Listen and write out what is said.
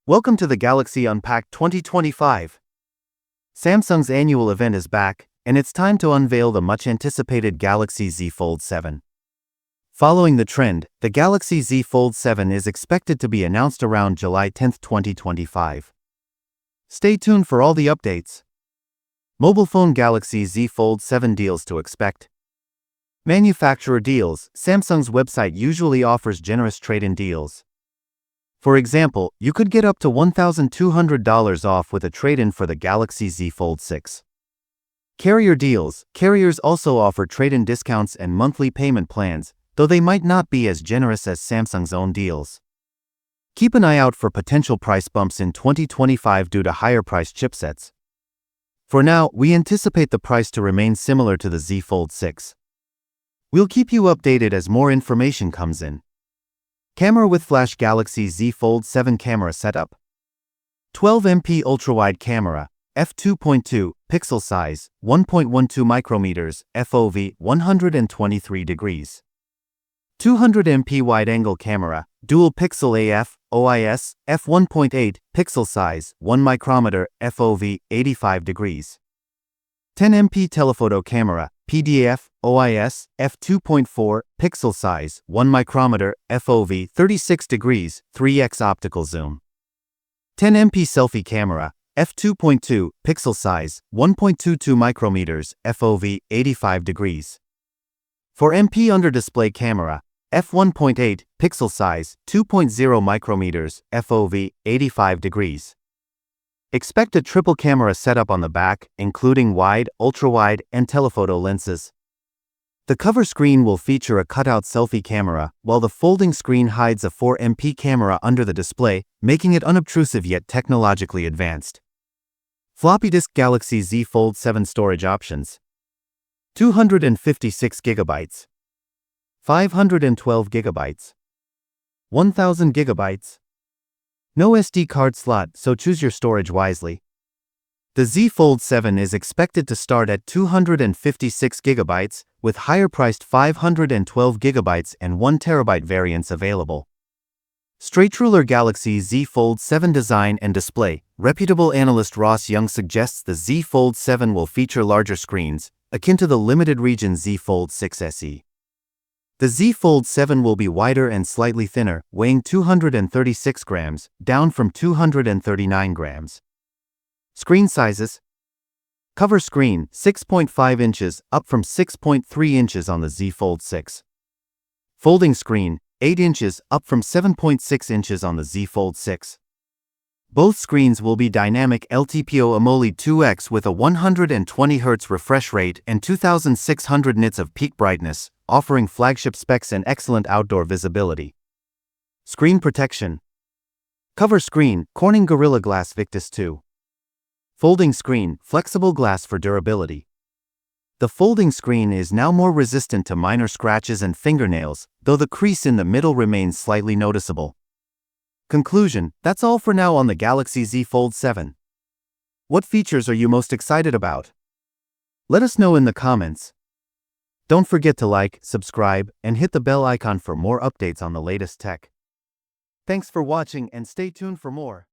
Welcome to the Galaxy Unpacked 2025. Samsung's annual event is back, and it's time to unveil the much-anticipated Galaxy Z Fold 7. Following the trend, the Galaxy Z Fold 7 is expected to be announced around July 10, 2025. Stay tuned for all the updates. Mobile phone Galaxy Z Fold 7 deals to expect. Manufacturer deals. Samsung's website usually offers generous trade-in deals. For example, you could get up to $1,200 off with a trade-in for the Galaxy Z Fold 6. Carrier deals. Carriers also offer trade-in discounts and monthly payment plans, though they might not be as generous as Samsung's own deals. Keep an eye out for potential price bumps in 2025 due to higher-priced chipsets. For now, we anticipate the price to remain similar to the Z Fold 6. We'll keep you updated as more information comes in. Camera with flash Galaxy Z Fold 7 camera setup. 12MP ultrawide camera, f2.2, pixel size, 1.12 micrometers, FOV, 123 degrees. 200MP wide-angle camera, dual pixel AF, OIS, f1.8, pixel size, 1 micrometer, FOV, 85 degrees. 10MP telephoto camera, PDAF, OIS, f2.4, pixel size, 1 micrometer, FOV, 36 degrees, 3x optical zoom. 10MP selfie camera, f2.2, pixel size, 1.22 micrometers, FOV, 85 degrees. 4MP under-display camera, f1.8, pixel size, 2.0 micrometers, FOV, 85 degrees. Expect a triple camera setup on the back, including wide, ultra-wide, and telephoto lenses. The cover screen will feature a cutout selfie camera, while the folding screen hides a 4MP camera under the display, making it unobtrusive yet technologically advanced. Floppy disk Galaxy Z Fold 7 storage options. 256 GB, 512 GB, 1000 GB. No SD card slot, so choose your storage wisely. The Z Fold 7 is expected to start at 256 GB, with higher-priced 512 GB and 1 TB variants available. Straight Ruler Galaxy Z Fold 7 design and display. Reputable analyst Ross Young suggests the Z Fold 7 will feature larger screens, akin to the limited region Z Fold 6 SE. The Z Fold 7 will be wider and slightly thinner, weighing 236 grams, down from 239 grams. Screen sizes. Cover screen, 6.5 inches, up from 6.3 inches on the Z Fold 6. Folding screen, 8 inches, up from 7.6 inches on the Z Fold 6. Both screens will be dynamic LTPO AMOLED 2X with a 120Hz refresh rate and 2600 nits of peak brightness, offering flagship specs and excellent outdoor visibility. Screen protection. Cover screen, Corning Gorilla Glass Victus 2. Folding screen, flexible glass for durability. The folding screen is now more resistant to minor scratches and fingernails, though the crease in the middle remains slightly noticeable. Conclusion, that's all for now on the Galaxy Z Fold 7. What features are you most excited about? Let us know in the comments. Don't forget to like, subscribe, and hit the bell icon for more updates on the latest tech. Thanks for watching and stay tuned for more.